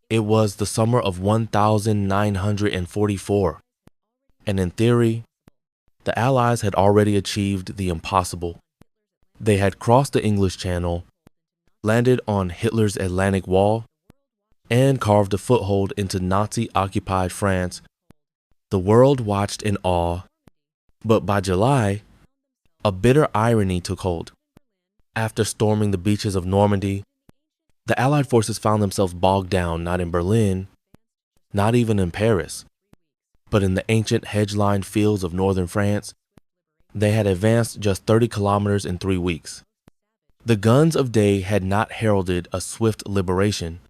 It was the summer of 1944, and in theory, the Allies had already achieved the impossible. They had crossed the English Channel, landed on Hitler's Atlantic Wall, and carved a foothold into Nazi-occupied France. The world watched in awe, but by July, a bitter irony took hold. After storming the beaches of Normandy, the Allied forces found themselves bogged down not in Berlin, not even in Paris, but in the ancient hedge-lined fields of northern France. They had advanced just 30 kilometers in 3 weeks. The guns of day had not heralded a swift liberation,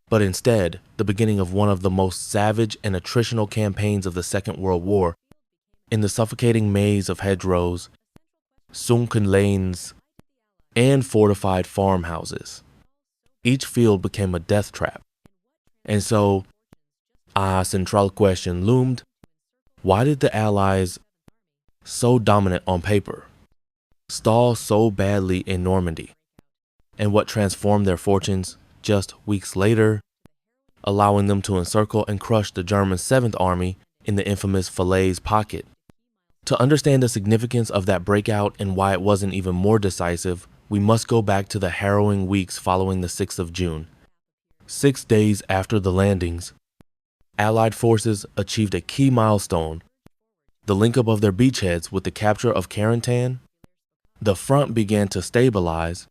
but instead the beginning of one of the most savage and attritional campaigns of the Second World War. In the suffocating maze of hedgerows, sunken lanes, and fortified farmhouses, each field became a death trap. And so, a central question loomed: why did the Allies, so dominant on paper, stall so badly in Normandy? And what transformed their fortunes just weeks later, allowing them to encircle and crush the German 7th Army in the infamous Falaise pocket? To understand the significance of that breakout and why it wasn't even more decisive, we must go back to the harrowing weeks following the 6th of June. 6 days after the landings, Allied forces achieved a key milestone: the link up of their beachheads with the capture of Carentan. The front began to stabilize,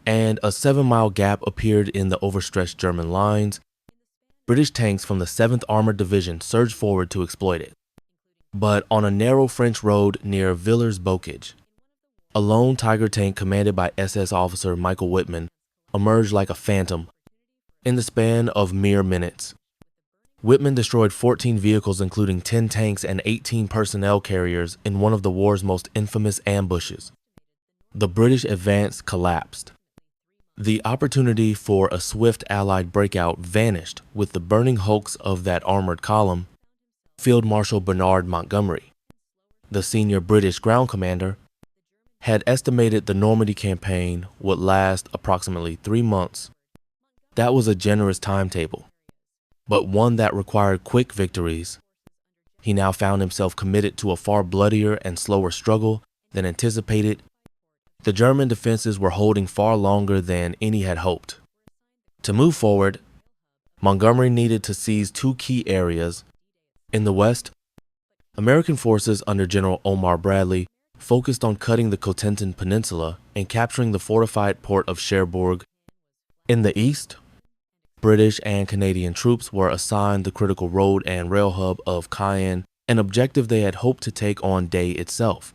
and a 7-mile gap appeared in the overstretched German lines. British tanks from the 7th Armored Division surged forward to exploit it. But on a narrow French road near Villers-Bocage, a lone Tiger tank commanded by SS officer Michael Whitman emerged like a phantom. In the span of mere minutes, Whitman destroyed 14 vehicles, including 10 tanks and 18 personnel carriers, in one of the war's most infamous ambushes. The British advance collapsed. The opportunity for a swift Allied breakout vanished with the burning hulks of that armored column. Field Marshal Bernard Montgomery, the senior British ground commander, had estimated the Normandy campaign would last approximately 3 months. That was a generous timetable, but one that required quick victories. He now found himself committed to a far bloodier and slower struggle than anticipated. The German defenses were holding far longer than any had hoped. To move forward, Montgomery needed to seize 2 key areas. In the west, American forces under General Omar Bradley focused on cutting the Cotentin Peninsula and capturing the fortified port of Cherbourg. In the east, British and Canadian troops were assigned the critical road and rail hub of Caen, an objective they had hoped to take on day itself.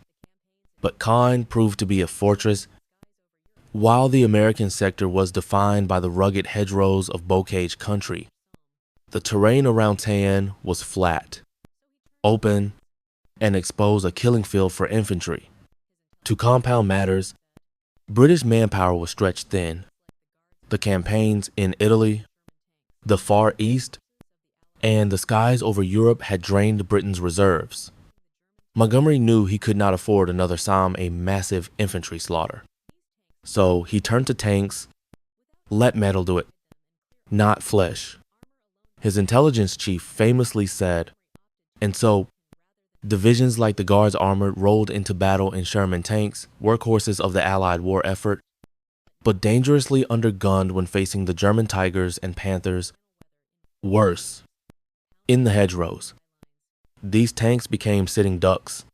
But Caen proved to be a fortress. While the American sector was defined by the rugged hedgerows of Bocage country, the terrain around Caen was flat, open, and exposed a killing field for infantry. To compound matters, British manpower was stretched thin. The campaigns in Italy, the Far East, and the skies over Europe had drained Britain's reserves. Montgomery knew he could not afford another Somme, a massive infantry slaughter. So he turned to tanks. Let metal do it, not flesh. His intelligence chief famously said, and so divisions like the Guards Armored rolled into battle in Sherman tanks, workhorses of the Allied war effort, but dangerously undergunned when facing the German Tigers and Panthers. Worse, in the hedgerows, these tanks became sitting ducks.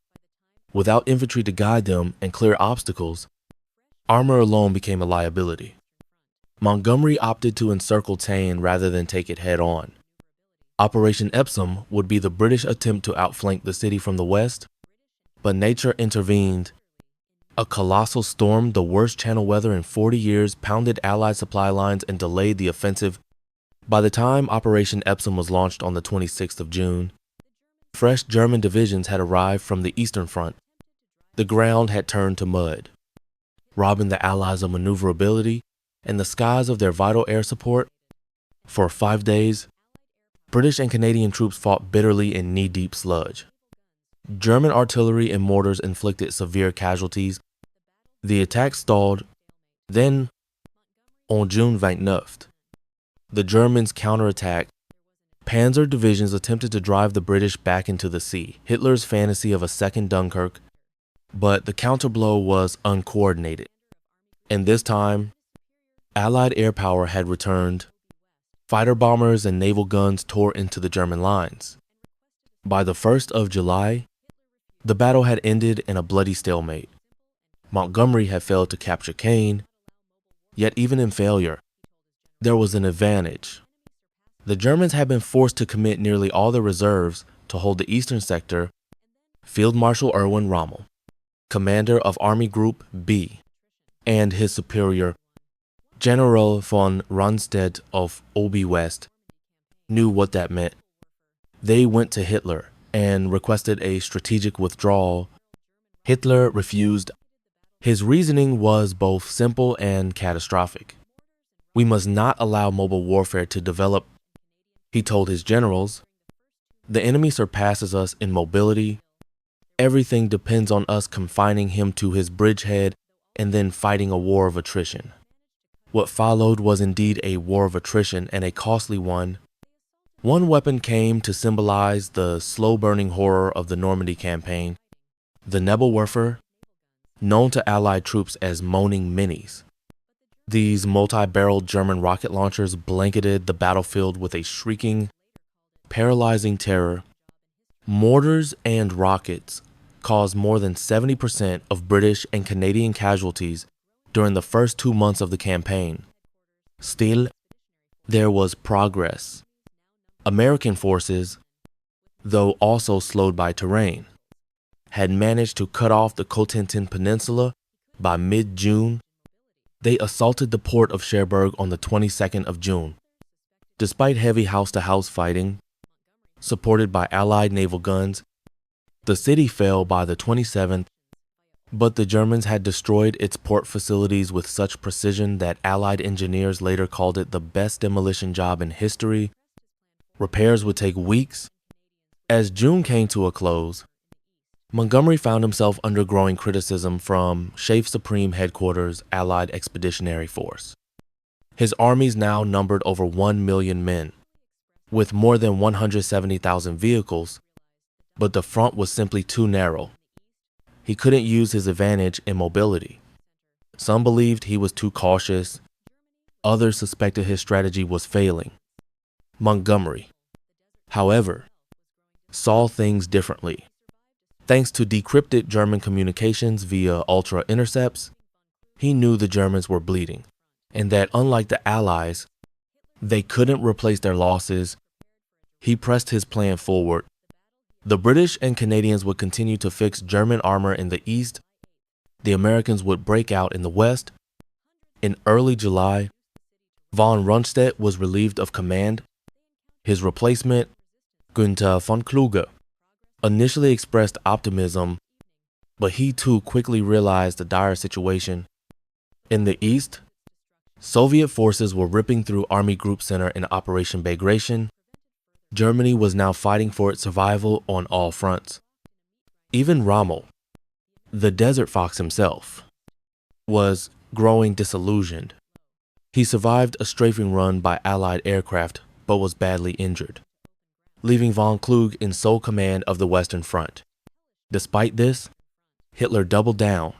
Without infantry to guide them and clear obstacles, armor alone became a liability. Montgomery opted to encircle Caen rather than take it head on. Operation Epsom would be the British attempt to outflank the city from the west, but nature intervened. A colossal storm, the worst channel weather in 40 years, pounded Allied supply lines and delayed the offensive. By the time Operation Epsom was launched on the 26th of June, fresh German divisions had arrived from the Eastern Front. The ground had turned to mud, robbing the Allies of maneuverability and the skies of their vital air support. For 5 days, British and Canadian troops fought bitterly in knee-deep sludge. German artillery and mortars inflicted severe casualties. The attack stalled. Then, on June 29th, The Germans counterattacked. Panzer divisions attempted to drive the British back into the sea, Hitler's fantasy of a second Dunkirk, but the counterblow was uncoordinated. And this time, Allied air power had returned. Fighter bombers and naval guns tore into the German lines. By the 1st of July, the battle had ended in a bloody stalemate. Montgomery had failed to capture Caen, yet even in failure, there was an advantage. The Germans had been forced to commit nearly all their reserves to hold the eastern sector. Field Marshal Erwin Rommel, commander of Army Group B, and his superior, General von Rundstedt of Obi-West, knew what that meant. They went to Hitler and requested a strategic withdrawal. Hitler refused. His reasoning was both simple and catastrophic. We must not allow mobile warfare to develop, he told his generals. The enemy surpasses us in mobility. Everything depends on us confining him to his bridgehead and then fighting a war of attrition. What followed was indeed a war of attrition, and a costly one. One weapon came to symbolize the slow-burning horror of the Normandy campaign, the Nebelwerfer, known to Allied troops as moaning minis. These multi-barreled German rocket launchers blanketed the battlefield with a shrieking, paralyzing terror. Mortars and rockets caused more than 70% of British and Canadian casualties during the first 2 months of the campaign. Still, there was progress. American forces, though also slowed by terrain, had managed to cut off the Cotentin Peninsula by mid-June. They assaulted the port of Cherbourg on the 22nd of June. Despite heavy house-to-house fighting, supported by Allied naval guns, the city fell by the 27th, but the Germans had destroyed its port facilities with such precision that Allied engineers later called it the best demolition job in history. Repairs would take weeks. As June came to a close, Montgomery found himself under growing criticism from Chef Supreme Headquarters Allied Expeditionary Force. His armies now numbered over 1 million men, with more than 170,000 vehicles, but the front was simply too narrow. He couldn't use his advantage in mobility. Some believed he was too cautious. Others suspected his strategy was failing. Montgomery, however, saw things differently. Thanks to decrypted German communications via ultra intercepts, he knew the Germans were bleeding, and that unlike the Allies, they couldn't replace their losses. He pressed his plan forward. The British and Canadians would continue to fix German armor in the east. The Americans would break out in the west. In early July, von Rundstedt was relieved of command. His replacement, Günther von Kluge, initially expressed optimism, but he too quickly realized the dire situation. In the east, Soviet forces were ripping through Army Group Center in Operation Bagration. Germany was now fighting for its survival on all fronts. Even Rommel, the Desert Fox himself, was growing disillusioned. He survived a strafing run by Allied aircraft, but was badly injured, leaving von Kluge in sole command of the Western Front. Despite this, Hitler doubled down.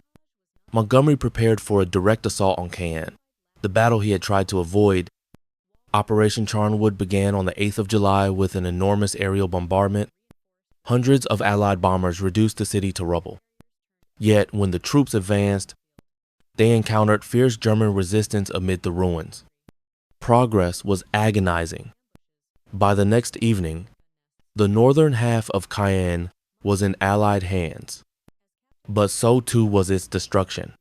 Montgomery prepared for a direct assault on Caen, the battle he had tried to avoid. Operation Charnwood began on the 8th of July with an enormous aerial bombardment. Hundreds of Allied bombers reduced the city to rubble. Yet, when the troops advanced, they encountered fierce German resistance amid the ruins. Progress was agonizing. By the next evening, the northern half of Caen was in Allied hands, but so too was its destruction.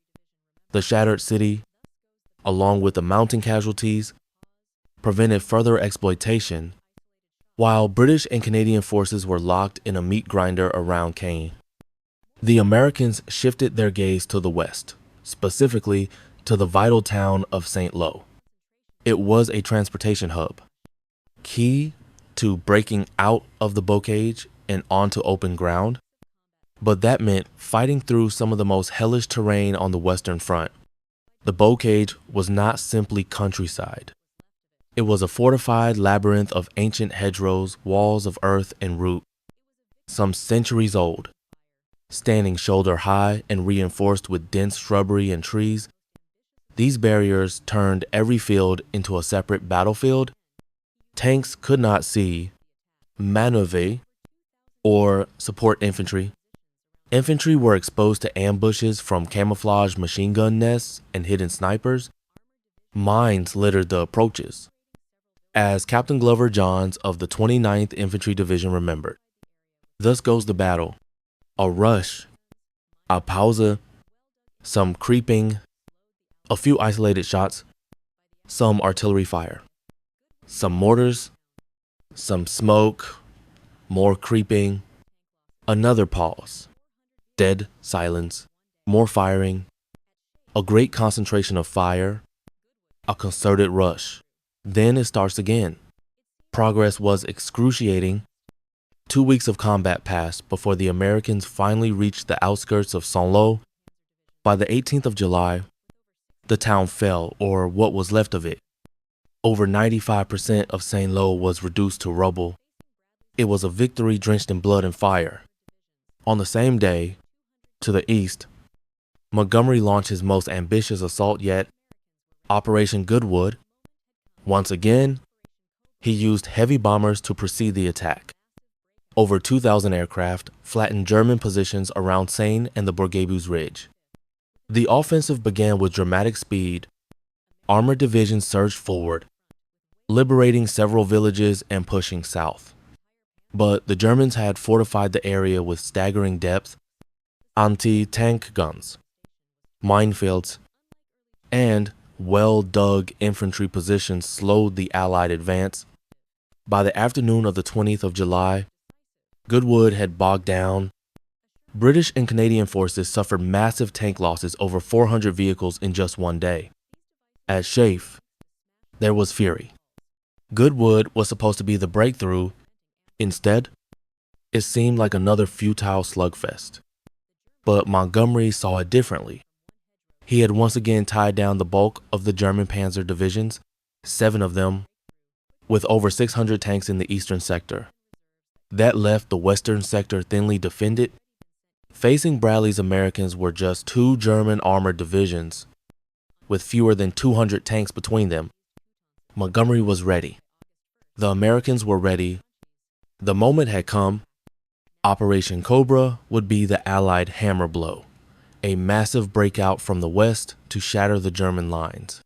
The shattered city, along with the mounting casualties, prevented further exploitation, while British and Canadian forces were locked in a meat grinder around Caen. The Americans shifted their gaze to the west, specifically to the vital town of St. Lo. It was a transportation hub, key to breaking out of the Bocage and onto open ground, but that meant fighting through some of the most hellish terrain on the Western Front. The Bocage was not simply countryside. It was a fortified labyrinth of ancient hedgerows, walls of earth and root, some centuries old. Standing shoulder high and reinforced with dense shrubbery and trees, these barriers turned every field into a separate battlefield. Tanks could not see, maneuver, or support infantry. Infantry were exposed to ambushes from camouflage machine gun nests and hidden snipers. Mines littered the approaches. As Captain Glover Johns of the 29th Infantry Division remembered, thus goes the battle. A rush, a pause, some creeping, a few isolated shots, some artillery fire, some mortars, some smoke, more creeping, another pause, dead silence, more firing, a great concentration of fire, a concerted rush. Then it starts again. Progress was excruciating. 2 weeks of combat passed before the Americans finally reached the outskirts of Saint-Lô. By the 18th of July, the town fell, or what was left of it. Over 95% of Saint-Lô was reduced to rubble. It was a victory drenched in blood and fire. On the same day, to the east, Montgomery launched his most ambitious assault yet, Operation Goodwood. Once again, he used heavy bombers to precede the attack. Over 2,000 aircraft flattened German positions around Seine and the Bourguebus Ridge. The offensive began with dramatic speed. Armored divisions surged forward, liberating several villages and pushing south. But the Germans had fortified the area with staggering depth, anti-tank guns, minefields, and well-dug infantry positions slowed the Allied advance. By the afternoon of the 20th of July, Goodwood had bogged down. British and Canadian forces suffered massive tank losses, over 400 vehicles in just one day. At Chafe, there was fury. Goodwood was supposed to be the breakthrough. Instead, it seemed like another futile slugfest. But Montgomery saw it differently. He had once again tied down the bulk of the German panzer divisions, 7 of them, with over 600 tanks in the eastern sector. That left the western sector thinly defended. Facing Bradley's Americans were just 2 German armored divisions, with fewer than 200 tanks between them. Montgomery was ready. The Americans were ready. The moment had come. Operation Cobra would be the Allied hammer blow, a massive breakout from the west to shatter the German lines.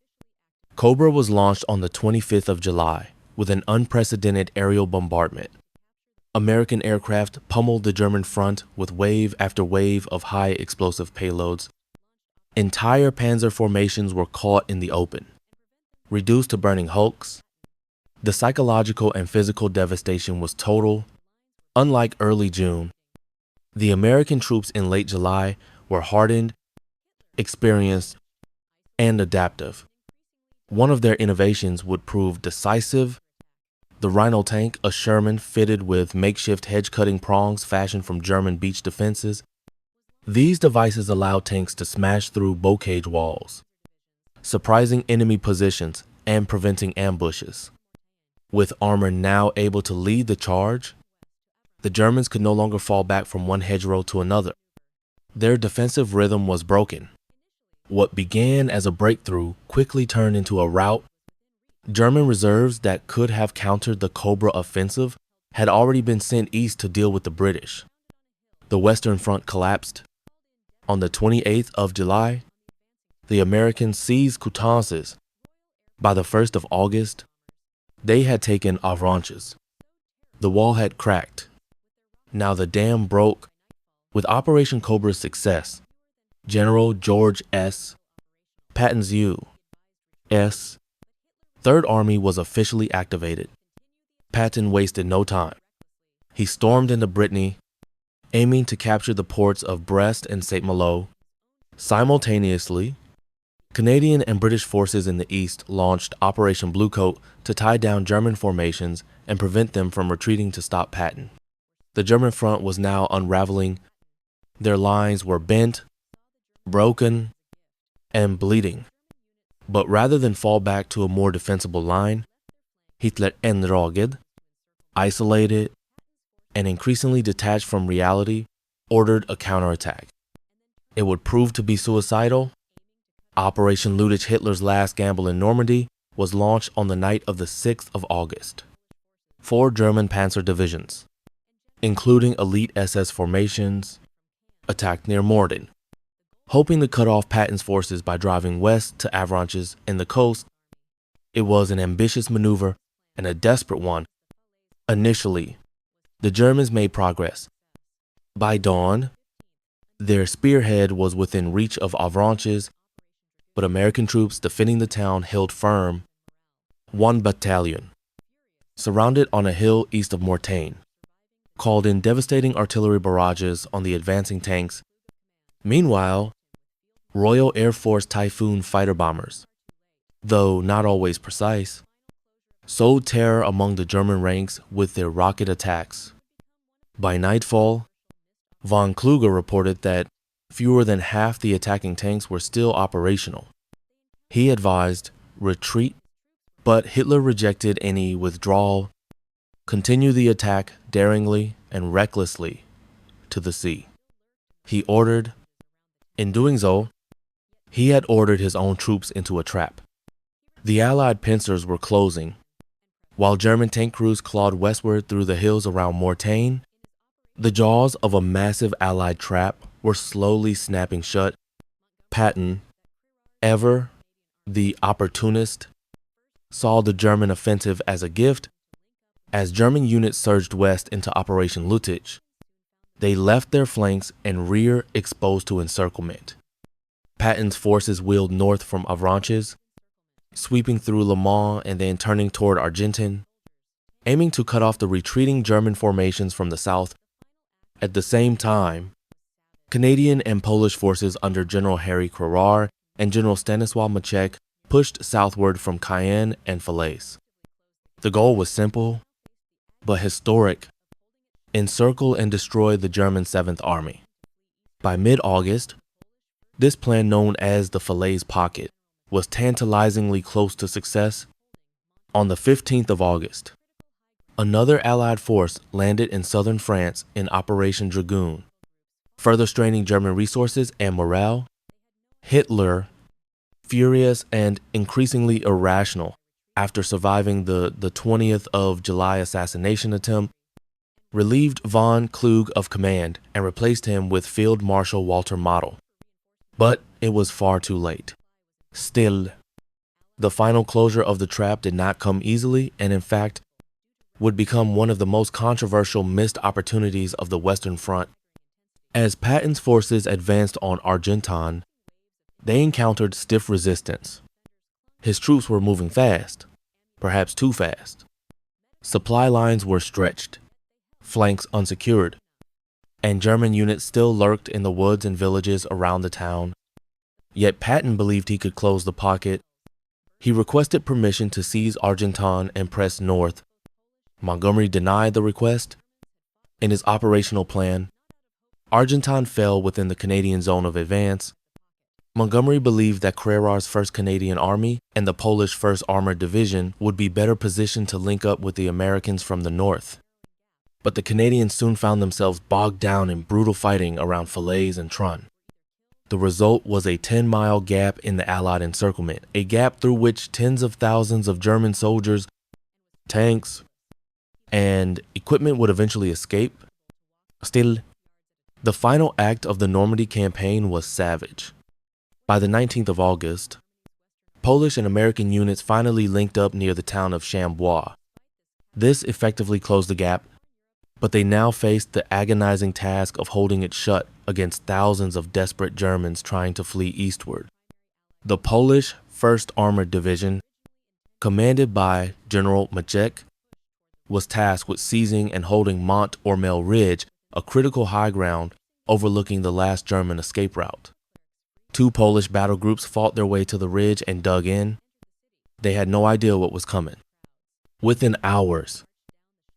Cobra was launched on the 25th of July with an unprecedented aerial bombardment. American aircraft pummeled the German front with wave after wave of high explosive payloads. Entire panzer formations were caught in the open, reduced to burning hulks. The psychological and physical devastation was total. Unlike early June, the American troops in late July were hardened, experienced, and adaptive. One of their innovations would prove decisive. The Rhino tank, a Sherman fitted with makeshift hedge-cutting prongs fashioned from German beach defenses. These devices allowed tanks to smash through Bocage walls, surprising enemy positions and preventing ambushes. With armor now able to lead the charge, the Germans could no longer fall back from one hedgerow to another. Their defensive rhythm was broken. What began as a breakthrough quickly turned into a rout. German reserves that could have countered the Cobra offensive had already been sent east to deal with the British. The Western Front collapsed. On the 28th of July, the Americans seized Coutances. By the 1st of August, they had taken Avranches. The wall had cracked. Now the dam broke. With Operation Cobra's success, General George S. Patton's U.S. Third Army was officially activated. Patton wasted no time. He stormed into Brittany, aiming to capture the ports of Brest and Saint-Malo. Simultaneously, Canadian and British forces in the east launched Operation Bluecoat to tie down German formations and prevent them from retreating to stop Patton. The German front was now unraveling. Their lines were bent, broken, and bleeding. But rather than fall back to a more defensible line, Hitler enraged, isolated, and increasingly detached from reality, ordered a counterattack. It would prove to be suicidal. Operation Luttich, Hitler's last gamble in Normandy, was launched on the night of the 6th of August. 4 German panzer divisions, including elite SS formations, attacked near Morden. Hoping to cut off Patton's forces by driving west to Avranches and the coast, it was an ambitious maneuver and a desperate one. Initially, the Germans made progress. By dawn, their spearhead was within reach of Avranches, but American troops defending the town held firm. 1 battalion, surrounded on a hill east of Mortagne, called in devastating artillery barrages on the advancing tanks. Meanwhile, Royal Air Force Typhoon fighter bombers, though not always precise, sowed terror among the German ranks with their rocket attacks. By nightfall, von Kluge reported that fewer than half the attacking tanks were still operational. He advised retreat, but Hitler rejected any withdrawal, continued the attack daringly and recklessly to the sea. He ordered, in doing so, he had ordered his own troops into a trap. The Allied pincers were closing. While German tank crews clawed westward through the hills around Mortagne, the jaws of a massive Allied trap were slowly snapping shut. Patton, ever the opportunist, saw the German offensive as a gift. As German units surged west into Operation Luttich, they left their flanks and rear exposed to encirclement. Patton's forces wheeled north from Avranches, sweeping through Le Mans and then turning toward Argentan, aiming to cut off the retreating German formations from the south. At the same time, Canadian and Polish forces under General Harry Crerar and General Stanisław Maczek pushed southward from Caen and Falaise. The goal was simple, but historic: encircle and destroy the German 7th Army. By mid-August, this plan, known as the Falaise Pocket, was tantalizingly close to success. On the 15th of August, another Allied force landed in southern France in Operation Dragoon, further straining German resources and morale. Hitler, furious and increasingly irrational after surviving the 20th of July assassination attempt, relieved von Kluge of command and replaced him with Field Marshal Walter Model. But it was far too late. Still, the final closure of the trap did not come easily, and in fact, would become one of the most controversial missed opportunities of the Western Front. As Patton's forces advanced on Argentan, they encountered stiff resistance. His troops were moving fast, perhaps too fast. Supply lines were stretched, flanks unsecured, and German units still lurked in the woods and villages around the town. Yet Patton believed he could close the pocket. He requested permission to seize Argentan and press north. Montgomery denied the request. In his operational plan, Argentan fell within the Canadian zone of advance. Montgomery believed that Crerar's 1st Canadian Army and the Polish 1st Armored Division would be better positioned to link up with the Americans from the north. But the Canadians soon found themselves bogged down in brutal fighting around Falaise and Trun. The result was a 10-mile gap in the Allied encirclement, a gap through which tens of thousands of German soldiers, tanks, and equipment would eventually escape. Still, the final act of the Normandy campaign was savage. By the 19th of August, Polish and American units finally linked up near the town of Chambois. This effectively closed the gap, but they now faced the agonizing task of holding it shut against thousands of desperate Germans trying to flee eastward. The Polish 1st Armored Division, commanded by General Maczek, was tasked with seizing and holding Mont Ormel Ridge, a critical high ground overlooking the last German escape route. 2 Polish battle groups fought their way to the ridge and dug in. They had no idea what was coming. Within hours,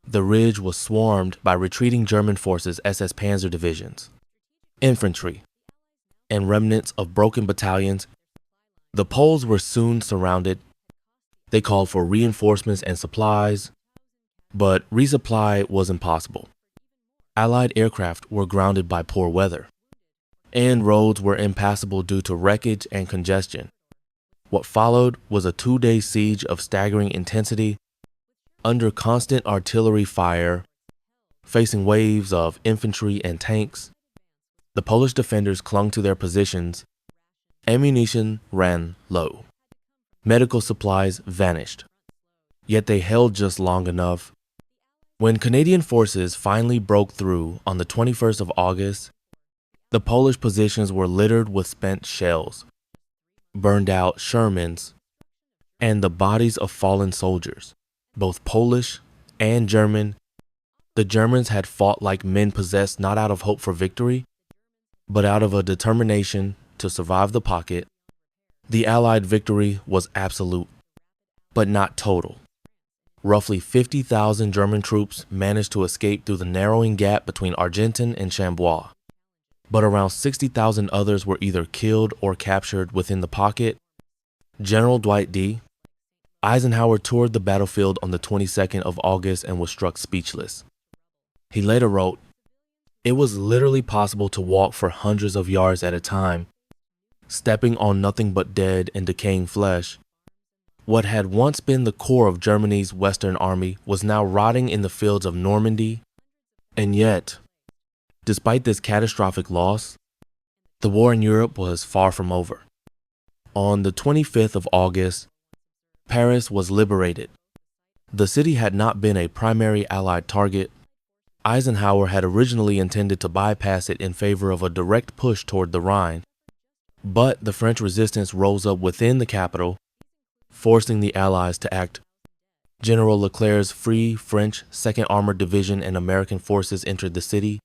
the ridge was swarmed by retreating German forces' SS Panzer divisions, infantry, and remnants of broken battalions. The Poles were soon surrounded. They called for reinforcements and supplies, but resupply was impossible. Allied aircraft were grounded by poor weather, and roads were impassable due to wreckage and congestion. What followed was a 2-day siege of staggering intensity under constant artillery fire, facing waves of infantry and tanks. The Polish defenders clung to their positions. Ammunition ran low. Medical supplies vanished. Yet they held just long enough. When Canadian forces finally broke through on the 21st of August, the Polish positions were littered with spent shells, burned out Shermans, and the bodies of fallen soldiers, both Polish and German. The Germans had fought like men possessed not out of hope for victory, but out of a determination to survive the pocket. The Allied victory was absolute, but not total. Roughly 50,000 German troops managed to escape through the narrowing gap between Argenton and Chambois, but around 60,000 others were either killed or captured within the pocket. General Dwight D. Eisenhower toured the battlefield on the 22nd of August and was struck speechless. He later wrote, "It was literally possible to walk for hundreds of yards at a time, stepping on nothing but dead and decaying flesh. What had once been the core of Germany's Western Army was now rotting in the fields of Normandy, and yet, despite this catastrophic loss, the war in Europe was far from over. On the 25th of August, Paris was liberated. The city had not been a primary Allied target. Eisenhower had originally intended to bypass it in favor of a direct push toward the Rhine, but the French resistance rose up within the capital, forcing the Allies to act. General Leclerc's Free French 2nd Armored Division and American forces entered the city,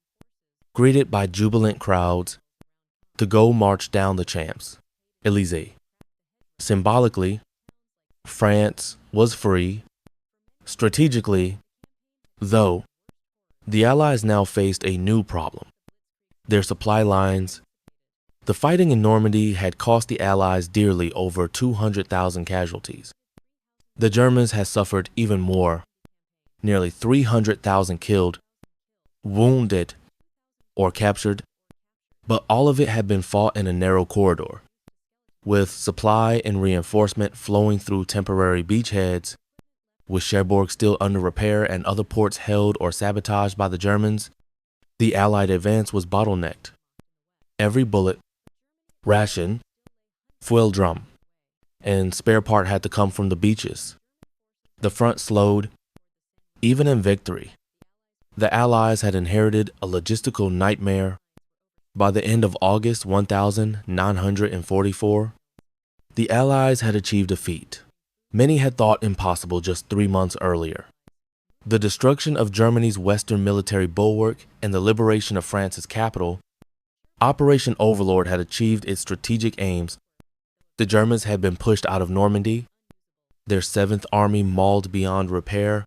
greeted by jubilant crowds, to go march down the Champs-Élysées. Symbolically, France was free. Strategically, though, the Allies now faced a new problem: their supply lines. The fighting in Normandy had cost the Allies dearly, over 200,000 casualties. The Germans had suffered even more, nearly 300,000 killed, wounded, or captured, but all of it had been fought in a narrow corridor, with supply and reinforcement flowing through temporary beachheads. With Cherbourg still under repair and other ports held or sabotaged by the Germans, the Allied advance was bottlenecked. Every bullet, ration, fuel drum, and spare part had to come from the beaches. The front slowed. Even in victory, the Allies had inherited a logistical nightmare. By the end of August 1944, the Allies had achieved a feat many had thought impossible just 3 months earlier: the destruction of Germany's Western military bulwark and the liberation of France's capital. Operation Overlord had achieved its strategic aims. The Germans had been pushed out of Normandy, their 7th Army mauled beyond repair,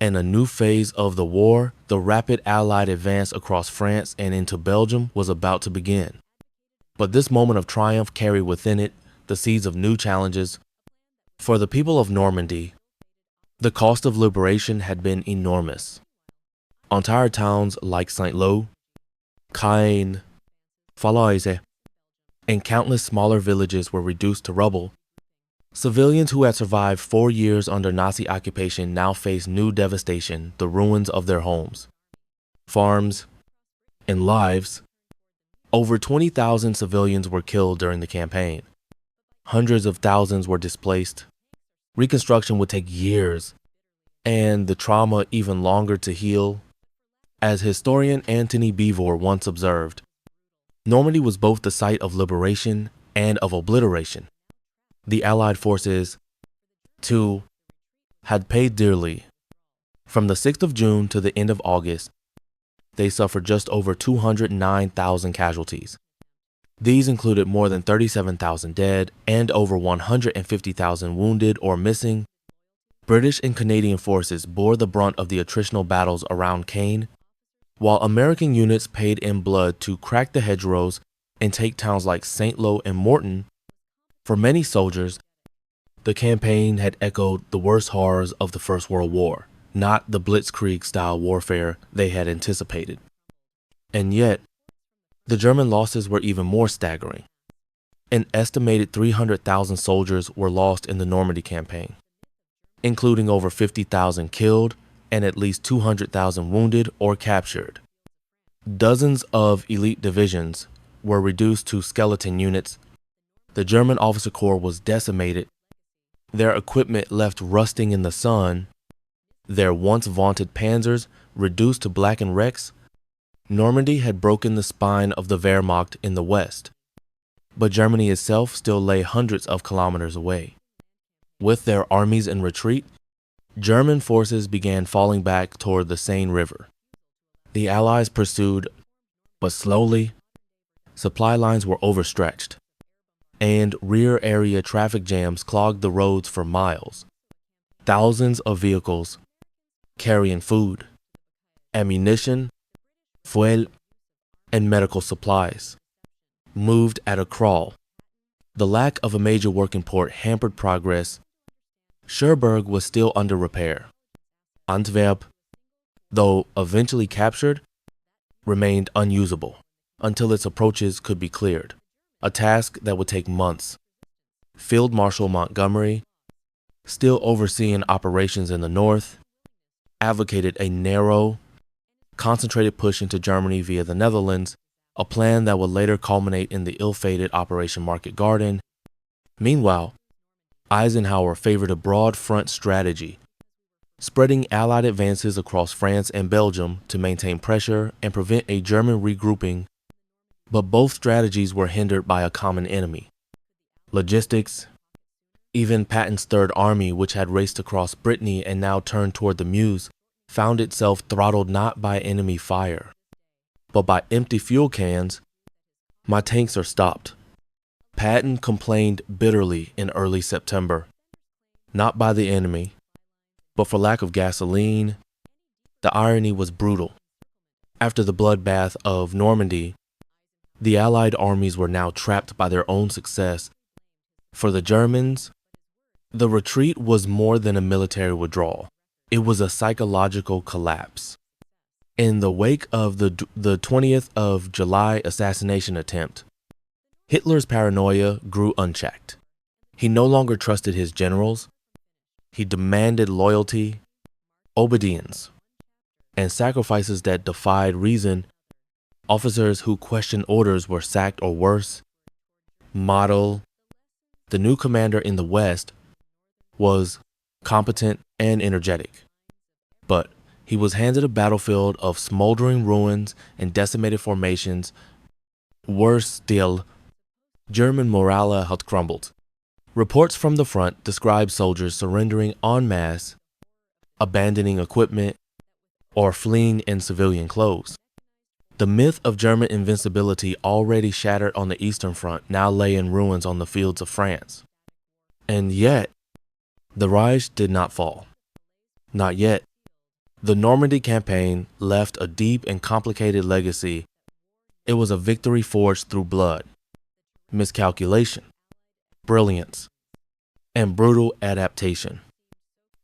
and a new phase of the war, the rapid Allied advance across France and into Belgium, was about to begin. But this moment of triumph carried within it the seeds of new challenges. For the people of Normandy, the cost of liberation had been enormous. Entire towns like Saint-Lô, Caen, Falaise, and countless smaller villages were reduced to rubble. Civilians who had survived 4 years under Nazi occupation now faced new devastation: the ruins of their homes, farms, and lives. Over 20,000 civilians were killed during the campaign. Hundreds of thousands were displaced. Reconstruction would take years, and the trauma even longer to heal. As historian Antony Beevor once observed, Normandy was both the site of liberation and of obliteration. The Allied forces, too, had paid dearly. From the 6th of June to the end of August, they suffered just over 209,000 casualties. These included more than 37,000 dead and over 150,000 wounded or missing. British and Canadian forces bore the brunt of the attritional battles around Caen, while American units paid in blood to crack the hedgerows and take towns like Saint-Lô and Morton. For many soldiers, The campaign had echoed the worst horrors of the First World War, not the blitzkrieg-style warfare they had anticipated. And yet, the German losses were even more staggering. An estimated 300,000 soldiers were lost in the Normandy campaign, including over 50,000 killed and at least 200,000 wounded or captured. Dozens of elite divisions were reduced to skeleton units. The German officer corps was decimated, their equipment left rusting in the sun, their once vaunted panzers reduced to blackened wrecks. Normandy had broken the spine of the Wehrmacht in the west, but Germany itself still lay hundreds of kilometers away. With their armies in retreat, German forces began falling back toward the Seine River. The Allies pursued, but slowly. Supply lines were overstretched, and rear area traffic jams clogged the roads for miles. Thousands of vehicles carrying food, ammunition, fuel, and medical supplies moved at a crawl. The lack of a major working port hampered progress. Cherbourg was still under repair. Antwerp, though eventually captured, remained unusable until its approaches could be cleared, a task that would take months. Field Marshal Montgomery, still overseeing operations in the north, advocated a narrow, concentrated push into Germany via the Netherlands, a plan that would later culminate in the ill-fated Operation Market Garden. Meanwhile, Eisenhower favored a broad front strategy, spreading Allied advances across France and Belgium to maintain pressure and prevent a German regrouping. But both strategies were hindered by a common enemy: logistics. Even Patton's Third Army, which had raced across Brittany and now turned toward the Meuse, found itself throttled not by enemy fire, but by empty fuel cans. "My tanks are stopped," Patton complained bitterly in early September. Not by the enemy, but for lack of gasoline. The irony was brutal. After the bloodbath of Normandy, the Allied armies were now trapped by their own success. For the Germans, the retreat was more than a military withdrawal. It was a psychological collapse. In the wake of the 20th of July assassination attempt, Hitler's paranoia grew unchecked. He no longer trusted his generals. He demanded loyalty, obedience, and sacrifices that defied reason. Officers who questioned orders were sacked or worse. Model, the new commander in the West, was competent and energetic, but he was handed a battlefield of smoldering ruins and decimated formations. Worse still, German morale had crumbled. Reports from the front described soldiers surrendering en masse, abandoning equipment, or fleeing in civilian clothes. The myth of German invincibility, already shattered on the Eastern Front, now lay in ruins on the fields of France. And yet, the Reich did not fall. Not yet. The Normandy campaign left a deep and complicated legacy. It was a victory forged through blood, miscalculation, brilliance, and brutal adaptation.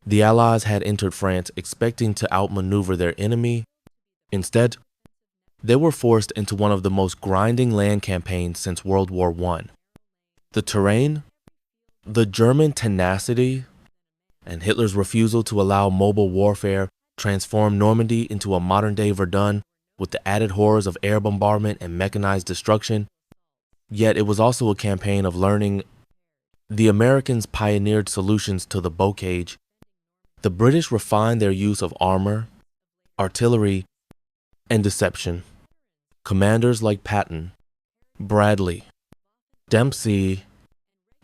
The Allies had entered France expecting to outmaneuver their enemy. Instead, they were forced into one of the most grinding land campaigns since World War I. The terrain, the German tenacity, and Hitler's refusal to allow mobile warfare transformed Normandy into a modern-day Verdun with the added horrors of air bombardment and mechanized destruction. Yet it was also a campaign of learning. The Americans pioneered solutions to the Bocage. The British refined their use of armor, artillery, and deception. Commanders like Patton, Bradley, Dempsey,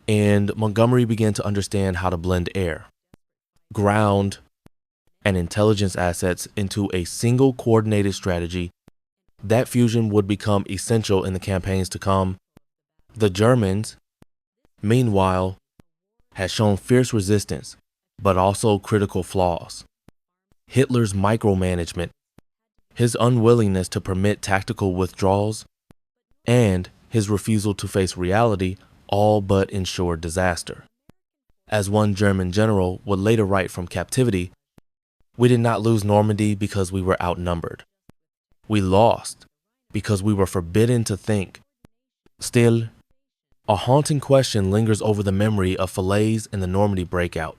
and Montgomery began to understand how to blend air, ground, and intelligence assets into a single coordinated strategy. That fusion would become essential in the campaigns to come. The Germans, meanwhile, had shown fierce resistance, but also critical flaws. Hitler's micromanagement, his unwillingness to permit tactical withdrawals, and his refusal to face reality all but ensured disaster. As one German general would later write from captivity, "We did not lose Normandy because we were outnumbered. We lost because we were forbidden to think." Still, a haunting question lingers over the memory of Falaise and the Normandy Breakout.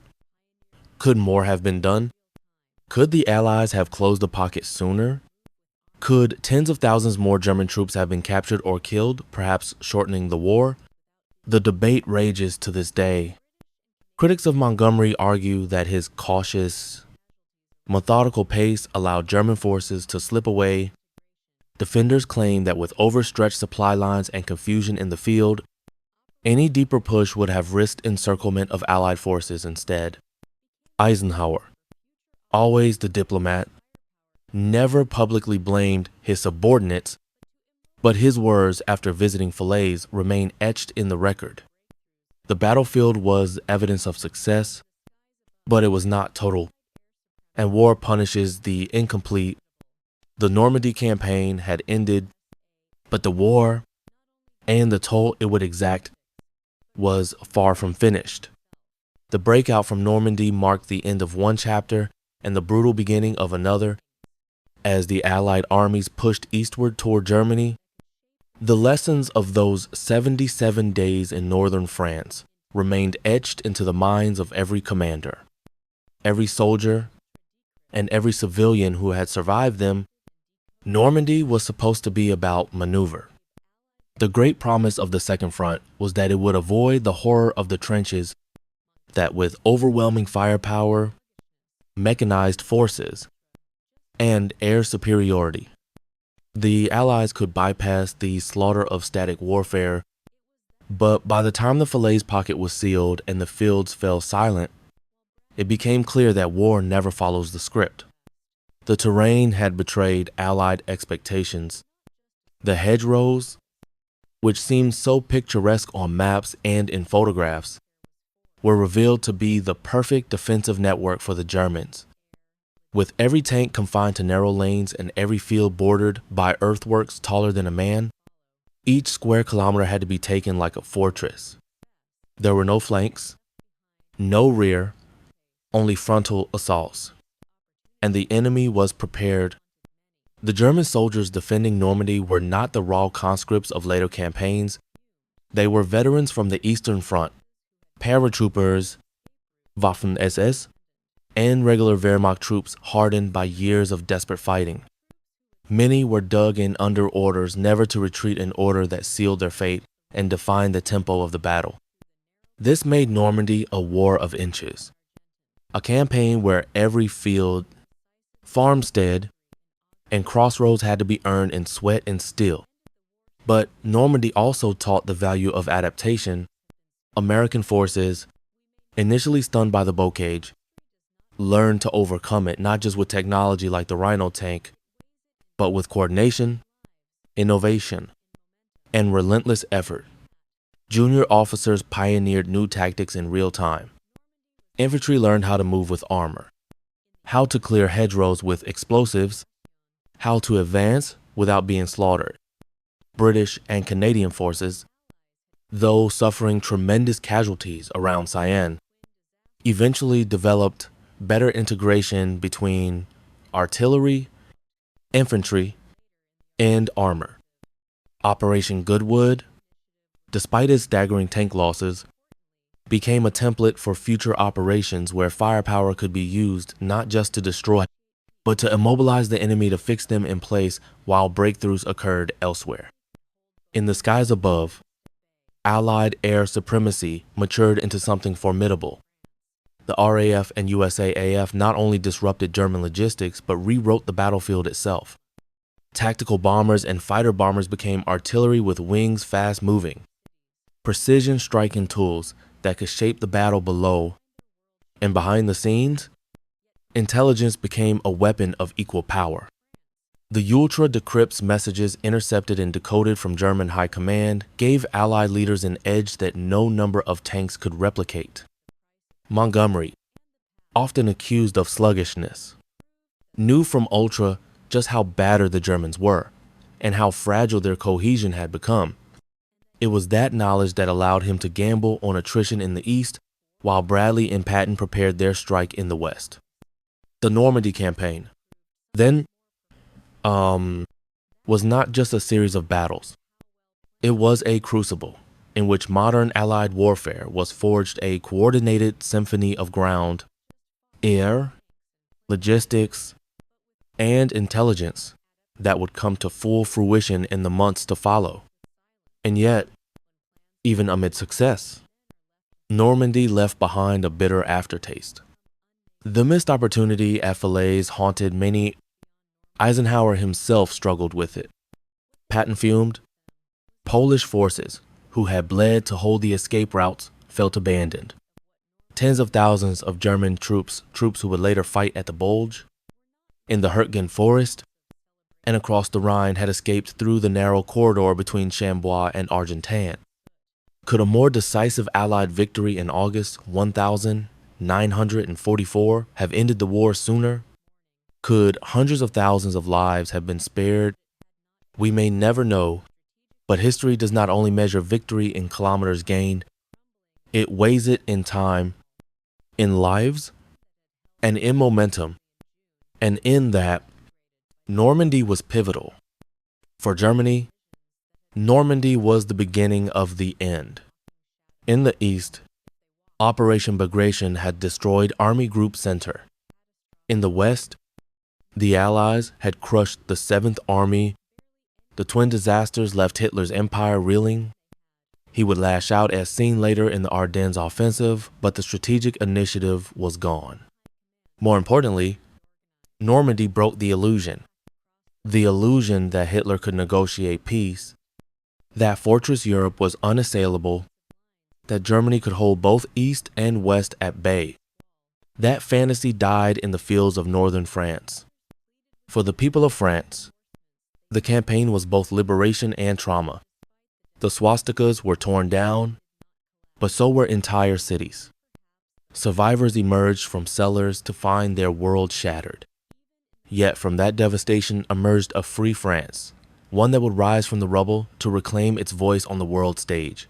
Could more have been done? Could the Allies have closed the pocket sooner? Could tens of thousands more German troops have been captured or killed, perhaps shortening the war? The debate rages to this day. Critics of Montgomery argue that his cautious, methodical pace allowed German forces to slip away. Defenders claim that with overstretched supply lines and confusion in the field, any deeper push would have risked encirclement of Allied forces instead. Eisenhower, always the diplomat, never publicly blamed his subordinates, but his words after visiting Falaise remain etched in the record. The battlefield was evidence of success, but it was not total, and war punishes the incomplete. The Normandy campaign had ended, but the war and the toll it would exact was far from finished. The breakout from Normandy marked the end of one chapter and the brutal beginning of another. As the Allied armies pushed eastward toward Germany, the lessons of those 77 days in northern France remained etched into the minds of every commander, every soldier, and every civilian who had survived them. Normandy was supposed to be about maneuver. The great promise of the Second Front was that it would avoid the horror of the trenches, that with overwhelming firepower, mechanized forces, and air superiority, the Allies could bypass the slaughter of static warfare. But by the time the Falaise pocket was sealed and the fields fell silent, it became clear that war never follows the script. The terrain had betrayed Allied expectations. The hedgerows, which seemed so picturesque on maps and in photographs, were revealed to be the perfect defensive network for the Germans. With every tank confined to narrow lanes and every field bordered by earthworks taller than a man, each square kilometer had to be taken like a fortress. There were no flanks, no rear, only frontal assaults. And the enemy was prepared. The German soldiers defending Normandy were not the raw conscripts of later campaigns. They were veterans from the Eastern Front, paratroopers, Waffen-SS, and regular Wehrmacht troops hardened by years of desperate fighting. Many were dug in under orders never to retreat, an order that sealed their fate and defined the tempo of the battle. This made Normandy a war of inches, a campaign where every field, farmstead, and crossroads had to be earned in sweat and steel. But Normandy also taught the value of adaptation. American forces, initially stunned by the Bocage, learned to overcome it, not just with technology like the Rhino tank, but with coordination, innovation, and relentless effort. Junior officers pioneered new tactics in real time. Infantry learned how to move with armor, how to clear hedgerows with explosives, how to advance without being slaughtered. British and Canadian forces, though suffering tremendous casualties around Caen, eventually developed better integration between artillery, infantry, and armor. Operation Goodwood, despite its staggering tank losses, became a template for future operations where firepower could be used not just to destroy, but to immobilize the enemy to fix them in place while breakthroughs occurred elsewhere. In the skies above, Allied air supremacy matured into something formidable. The RAF and USAAF not only disrupted German logistics, but rewrote the battlefield itself. Tactical bombers and fighter bombers became artillery with wings fast-moving, precision striking tools that could shape the battle below. And behind the scenes, intelligence became a weapon of equal power. The ultra decrypts messages intercepted and decoded from German high command gave Allied leaders an edge that no number of tanks could replicate. Montgomery, often accused of sluggishness, knew from Ultra just how battered the Germans were and how fragile their cohesion had become. It was that knowledge that allowed him to gamble on attrition in the East while Bradley and Patton prepared their strike in the west. The Normandy campaign then was not just a series of battles. It was a crucible in which modern Allied warfare was forged, a coordinated symphony of ground, air, logistics, and intelligence that would come to full fruition in the months to follow. And yet, even amid success, Normandy left behind a bitter aftertaste. The missed opportunity at Falaise haunted many. Eisenhower himself struggled with it. Patton fumed. Polish forces, who had bled to hold the escape routes, felt abandoned. Tens of thousands of German troops who would later fight at the Bulge, in the Hürtgen forest, and across the Rhine had escaped through the narrow corridor between Chambois and Argentan. Could a more decisive Allied victory in August 1944 have ended the war sooner? Could hundreds of thousands of lives have been spared? We may never know, but history does not only measure victory in kilometers gained, it weighs it in time, in lives, and in momentum. And in that, Normandy was pivotal. For Germany, Normandy was the beginning of the end. In the east, Operation Bagration had destroyed Army Group Center. In the west, the Allies had crushed the 7th Army. The twin disasters left Hitler's empire reeling. He would lash out as seen later in the Ardennes offensive, but the strategic initiative was gone. More importantly, Normandy broke the illusion that Hitler could negotiate peace, that Fortress Europe was unassailable, that Germany could hold both East and West at bay. That fantasy died in the fields of northern France. For the people of France, the campaign was both liberation and trauma. The swastikas were torn down, but so were entire cities. Survivors emerged from cellars to find their world shattered. Yet from that devastation emerged a free France, one that would rise from the rubble to reclaim its voice on the world stage.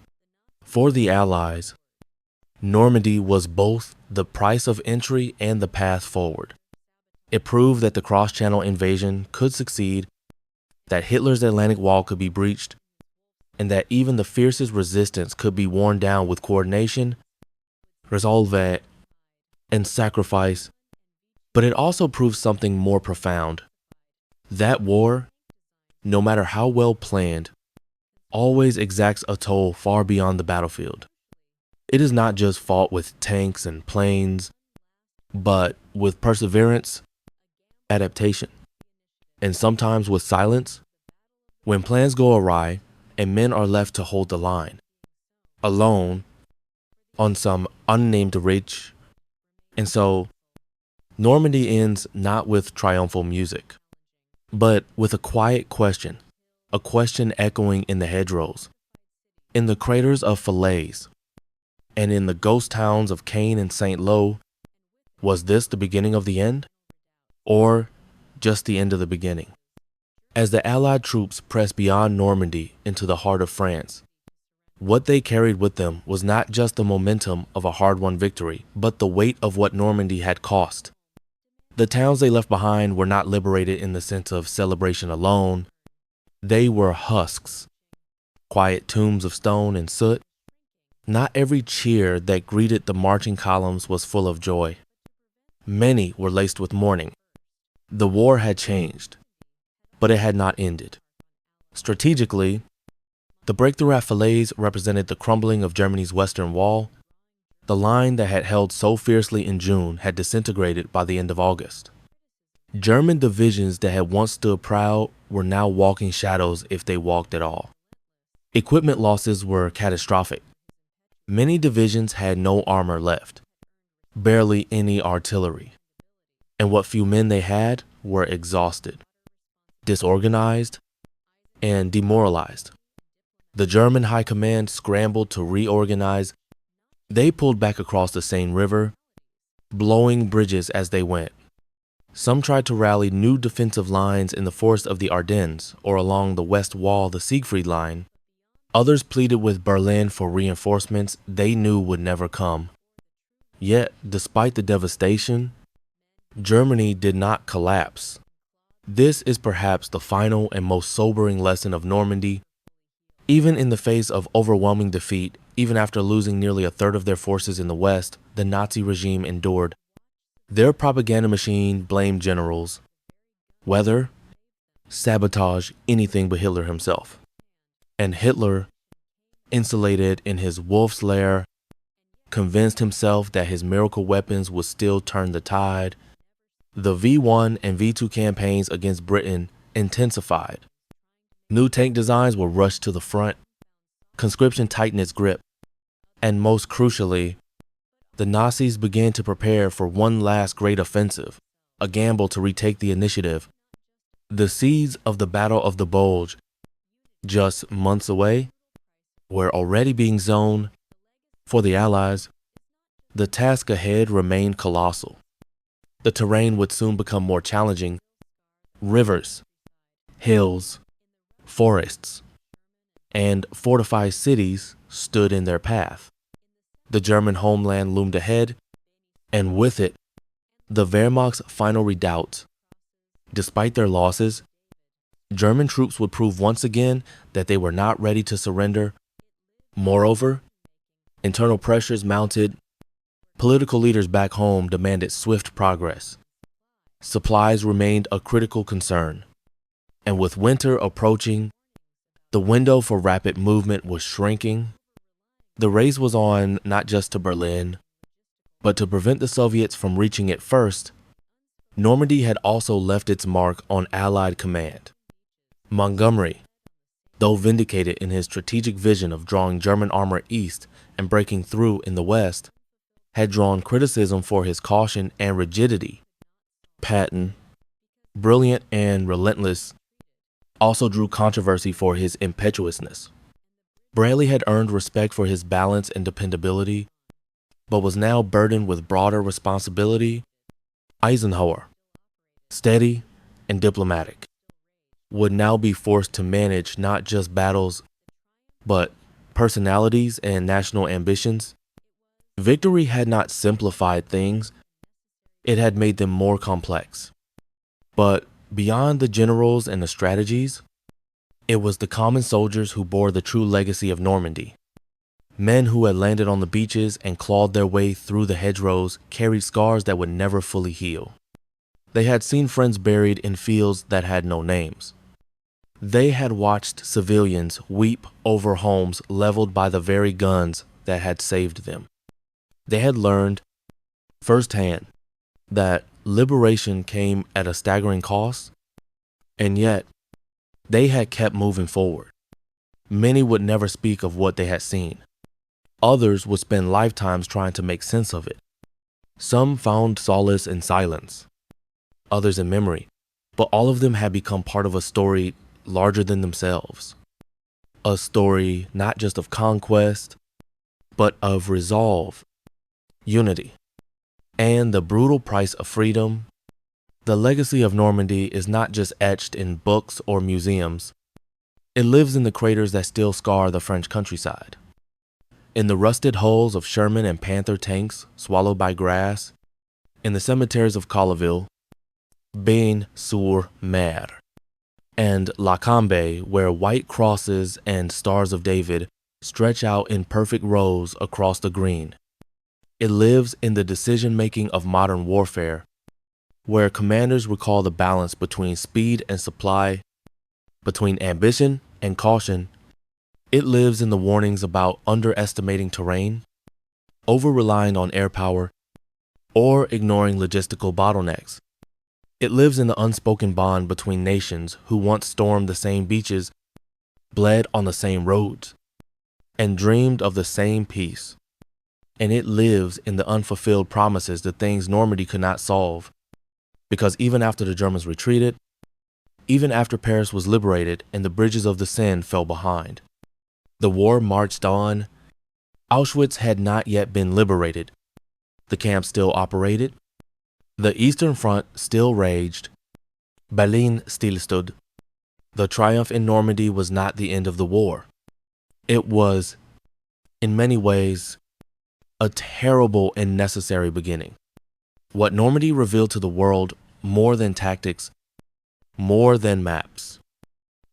For the Allies, Normandy was both the price of entry and the path forward. It proved that the cross-channel invasion could succeed, that Hitler's Atlantic Wall could be breached, and that even the fiercest resistance could be worn down with coordination, resolve, and sacrifice. But it also proved something more profound. That war, no matter how well planned, always exacts a toll far beyond the battlefield. It is not just fought with tanks and planes, but with perseverance, adaptation, and sometimes with silence. When plans go awry and men are left to hold the line, alone, on some unnamed ridge. And so, Normandy ends not with triumphal music, but with a quiet question, a question echoing in the hedgerows, in the craters of Falaise, and in the ghost towns of Caen and St. Lo. Was this the beginning of the end? Or just the end of the beginning? As the Allied troops pressed beyond Normandy into the heart of France, what they carried with them was not just the momentum of a hard-won victory, but the weight of what Normandy had cost. The towns they left behind were not liberated in the sense of celebration alone. They were husks, quiet tombs of stone and soot. Not every cheer that greeted the marching columns was full of joy. Many were laced with mourning. The war had changed, but it had not ended. Strategically, the breakthrough at Falaise represented the crumbling of Germany's western wall. The line that had held so fiercely in June had disintegrated by the end of August. German divisions that had once stood proud were now walking shadows if they walked at all. Equipment losses were catastrophic. Many divisions had no armor left, barely any artillery, and what few men they had were exhausted, disorganized, and demoralized. The German high command scrambled to reorganize. They pulled back across the Seine River, blowing bridges as they went. Some tried to rally new defensive lines in the forest of the Ardennes or along the west wall, the Siegfried Line. Others pleaded with Berlin for reinforcements they knew would never come. Yet, despite the devastation, Germany did not collapse. This is perhaps the final and most sobering lesson of Normandy. Even in the face of overwhelming defeat, even after losing nearly a third of their forces in the West, the Nazi regime endured. Their propaganda machine blamed generals, weather, sabotage, anything but Hitler himself. And Hitler, insulated in his wolf's lair, convinced himself that his miracle weapons would still turn the tide. The V1 and V2 campaigns against Britain intensified. New tank designs were rushed to the front. Conscription tightened its grip. And most crucially, the Nazis began to prepare for one last great offensive, a gamble to retake the initiative. The seeds of the Battle of the Bulge, just months away, were already being sown. For the Allies, the task ahead remained colossal. The terrain would soon become more challenging. Rivers, hills, forests, and fortified cities stood in their path. The German homeland loomed ahead, and with it, the Wehrmacht's final redoubt. Despite their losses, German troops would prove once again that they were not ready to surrender. Moreover, internal pressures mounted. Political leaders back home demanded swift progress. Supplies remained a critical concern. And with winter approaching, the window for rapid movement was shrinking. The race was on not just to Berlin, but to prevent the Soviets from reaching it first. Normandy had also left its mark on Allied command. Montgomery, though vindicated in his strategic vision of drawing German armor east and breaking through in the west, had drawn criticism for his caution and rigidity. Patton, brilliant and relentless, also drew controversy for his impetuousness. Bradley had earned respect for his balance and dependability, but was now burdened with broader responsibility. Eisenhower, steady and diplomatic, would now be forced to manage not just battles, but personalities and national ambitions. Victory had not simplified things, it had made them more complex. But beyond the generals and the strategies, it was the common soldiers who bore the true legacy of Normandy. Men who had landed on the beaches and clawed their way through the hedgerows carried scars that would never fully heal. They had seen friends buried in fields that had no names. They had watched civilians weep over homes leveled by the very guns that had saved them. They had learned firsthand that liberation came at a staggering cost, and yet they had kept moving forward. Many would never speak of what they had seen. Others would spend lifetimes trying to make sense of it. Some found solace in silence, others in memory, but all of them had become part of a story larger than themselves. A story not just of conquest, but of resolve, unity, and the brutal price of freedom. The legacy of Normandy is not just etched in books or museums. It lives in the craters that still scar the French countryside, in the rusted hulls of Sherman and Panther tanks swallowed by grass, in the cemeteries of Colleville, Bain-sur-Mer, and La Cambe, where white crosses and stars of David stretch out in perfect rows across the green. It lives in the decision-making of modern warfare, where commanders recall the balance between speed and supply, between ambition and caution. It lives in the warnings about underestimating terrain, over-relying on air power, or ignoring logistical bottlenecks. It lives in the unspoken bond between nations who once stormed the same beaches, bled on the same roads, and dreamed of the same peace. And it lives in the unfulfilled promises, the things Normandy could not solve. Because even after the Germans retreated, even after Paris was liberated and the bridges of the Seine fell behind, the war marched on. Auschwitz had not yet been liberated. The camp still operated. The Eastern Front still raged. Berlin still stood. The triumph in Normandy was not the end of the war. It was, in many ways, A terrible and necessary beginning. What Normandy revealed to the world, more than tactics, more than maps,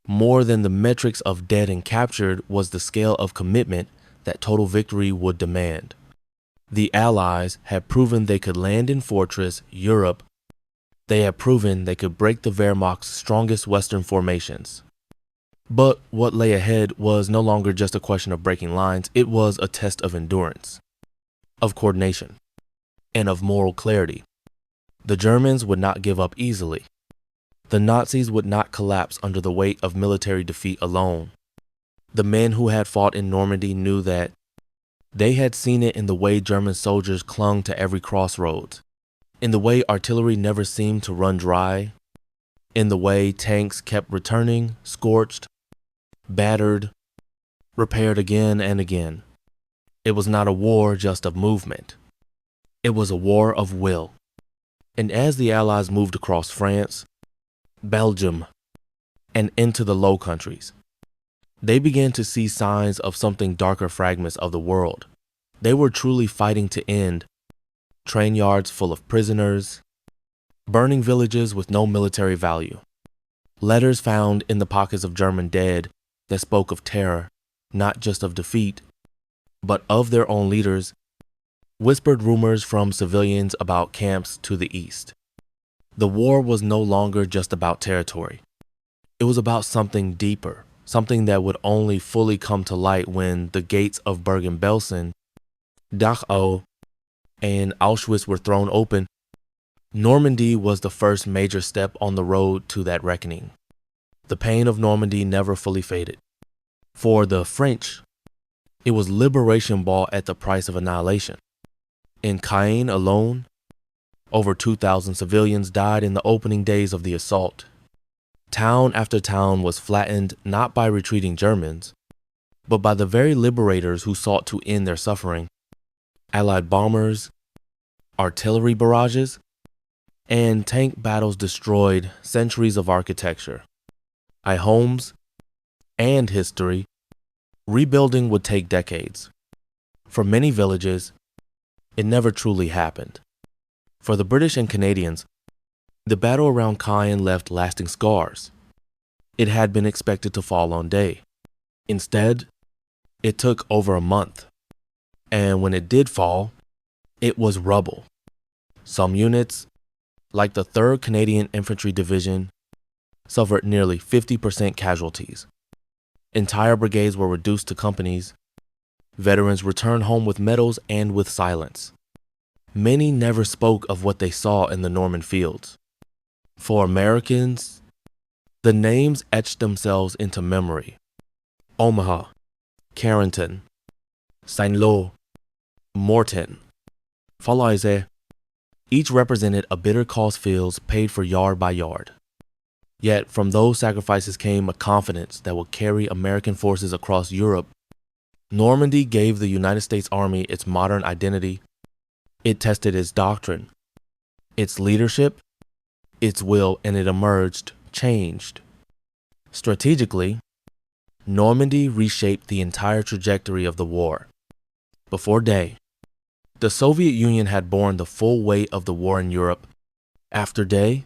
more than the metrics of dead and captured, was the scale of commitment that total victory would demand. The Allies had proven they could land in fortress Europe. They had proven they could break the Wehrmacht's strongest Western formations. But what lay ahead was no longer just a question of breaking lines, it was a test of endurance, of coordination, and of moral clarity. The Germans would not give up easily. The Nazis would not collapse under the weight of military defeat alone. The men who had fought in Normandy knew that. They had seen it in the way German soldiers clung to every crossroads, in the way artillery never seemed to run dry, in the way tanks kept returning, scorched, battered, repaired again and again. It was not a war just of movement. It was a war of will. And as the Allies moved across France, Belgium, and into the Low Countries, they began to see signs of something darker fragments of the world. They were truly fighting to end train yards full of prisoners, burning villages with no military value, letters found in the pockets of German dead that spoke of terror, not just of defeat, but of their own leaders, whispered rumors from civilians about camps to the east. The war was no longer just about territory. It was about something deeper, something that would only fully come to light when the gates of Bergen-Belsen, Dachau, and Auschwitz were thrown open. Normandy was the first major step on the road to that reckoning. The pain of Normandy never fully faded. For the French, it was liberation bought at the price of annihilation. In Caen alone, over 2,000 civilians died in the opening days of the assault. Town after town was flattened not by retreating Germans, but by the very liberators who sought to end their suffering. Allied bombers, artillery barrages, and tank battles destroyed centuries of architecture, homes, and history. Rebuilding would take decades. For many villages, it never truly happened. For the British and Canadians, the battle around Caen left lasting scars. It had been expected to fall on day. Instead, it took over a month. And when it did fall, it was rubble. Some units, like the 3rd Canadian Infantry Division, suffered nearly 50% casualties. Entire brigades were reduced to companies. Veterans returned home with medals and with silence. Many never spoke of what they saw in the Norman fields. For Americans, the names etched themselves into memory. Omaha, Carrington, Saint-Lô, Morton, Falaise, each represented a bitter cost fields paid for yard by yard. Yet from those sacrifices came a confidence that would carry American forces across Europe. Normandy gave the United States Army its modern identity. It tested its doctrine, its leadership, its will, and it emerged changed. Strategically, Normandy reshaped the entire trajectory of the war. Before day, the Soviet Union had borne the full weight of the war in Europe. After day,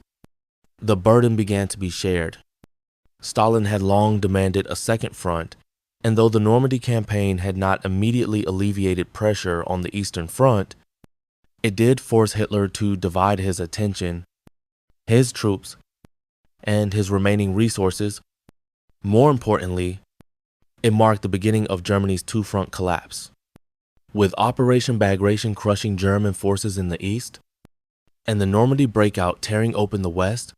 the burden began to be shared. Stalin had long demanded a second front, and though the Normandy campaign had not immediately alleviated pressure on the Eastern Front, it did force Hitler to divide his attention, his troops, and his remaining resources. More importantly, it marked the beginning of Germany's two-front collapse. With Operation Bagration crushing German forces in the east, and the Normandy Breakout tearing open the west,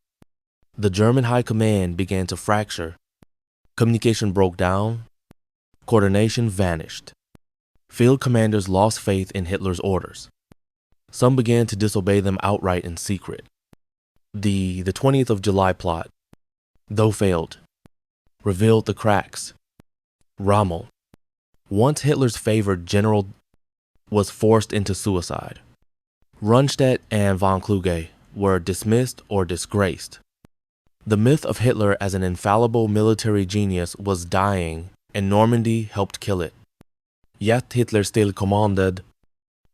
the German high command began to fracture. Communication broke down, coordination vanished. Field commanders lost faith in Hitler's orders. Some began to disobey them outright in secret. The 20th of July plot, though failed, revealed the cracks. Rommel, once Hitler's favored general, was forced into suicide. Rundstedt and von Kluge were dismissed or disgraced. The myth of Hitler as an infallible military genius was dying, and Normandy helped kill it. Yet Hitler still commanded.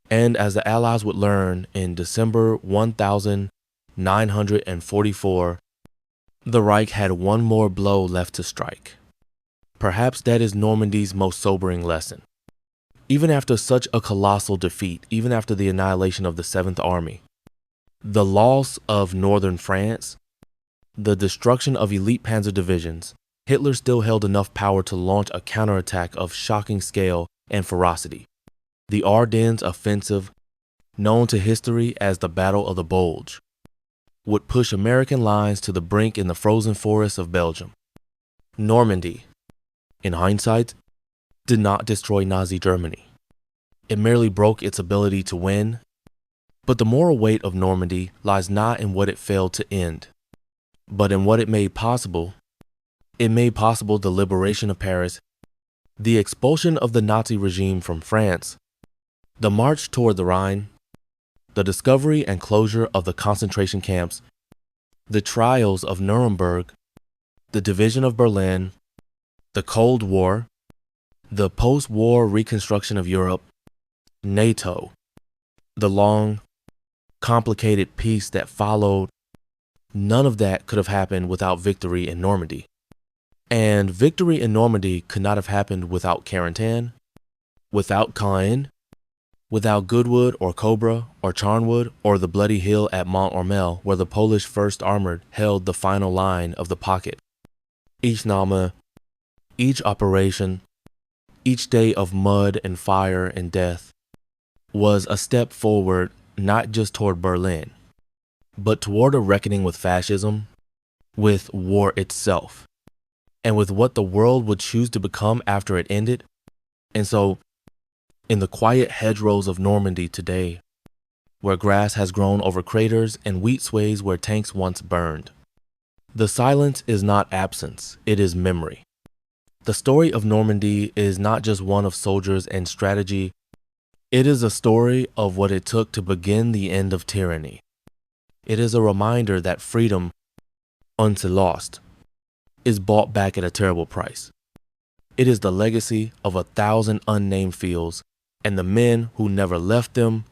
And as the Allies would learn in December 1944, the Reich had one more blow left to strike. Perhaps that is Normandy's most sobering lesson. Even after such a colossal defeat, even after the annihilation of the 7th Army, the loss of northern France, the destruction of elite panzer divisions, Hitler still held enough power to launch a counterattack of shocking scale and ferocity. The Ardennes offensive, known to history as the Battle of the Bulge, would push American lines to the brink in the frozen forests of Belgium. Normandy, in hindsight, did not destroy Nazi Germany. It merely broke its ability to win. But the moral weight of Normandy lies not in what it failed to end, but in what it made possible. It made possible the liberation of Paris, the expulsion of the Nazi regime from France, the march toward the Rhine, the discovery and closure of the concentration camps, the trials of Nuremberg, the division of Berlin, the Cold War, the post-war reconstruction of Europe, NATO, the long, complicated peace that followed. None of that could have happened without victory in Normandy. And victory in Normandy could not have happened without Carentan, without Caen, without Goodwood or Cobra or Charnwood or the bloody hill at Mont Ormel where the Polish 1st Armored held the final line of the pocket. Each Name, each operation, each day of mud and fire and death was a step forward, not just toward Berlin, but toward a reckoning with fascism, with war itself, and with what the world would choose to become after it ended. And so, in the quiet hedgerows of Normandy today, where grass has grown over craters and wheat sways where tanks once burned, the silence is not absence, it is memory. The story of Normandy is not just one of soldiers and strategy. It is a story of what it took to begin the end of tyranny. It is a reminder that freedom, once lost, is bought back at a terrible price. It is the legacy of 1,000 unnamed fields and the men who never left them